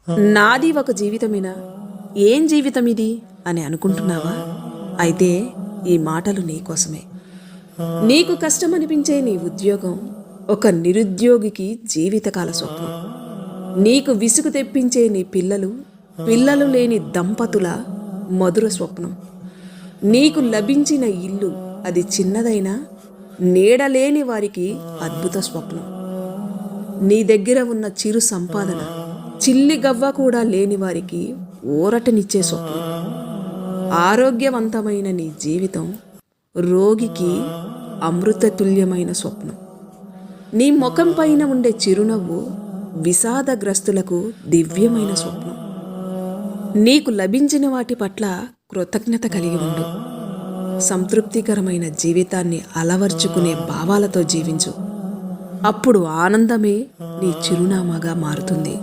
నాది ఒక జీవితమేనా, ఏం జీవితం ఇది అని అనుకుంటున్నావా? అయితే ఈ మాటలు నీకోసమే. నీకు కష్టమనిపించే నీ ఉద్యోగం ఒక నిరుద్యోగికి జీవితకాల స్వప్నం. నీకు విసుగు తెప్పించే నీ పిల్లలు పిల్లలు లేని దంపతుల మధుర స్వప్నం. నీకు లభించిన ఇల్లు అది చిన్నదైనా నీడలేని వారికి అద్భుత స్వప్నం. నీ దగ్గర ఉన్న చిరు సంపాదన చిల్లి గవ్వ కూడా లేని వారికి ఊరటనిచ్చే స్వప్నం. ఆరోగ్యవంతమైన నీ జీవితం రోగికి అమృతతుల్యమైన స్వప్నం. నీ ముఖం పైన ఉండే చిరునవ్వు విషాదగ్రస్తులకు దివ్యమైన స్వప్నం. నీకు లభించిన వాటి పట్ల కృతజ్ఞత కలిగి ఉండు. సంతృప్తికరమైన జీవితాన్ని అలవర్చుకునే భావాలతో జీవించు. అప్పుడు ఆనందమే నీ చిరునామాగా మారుతుంది.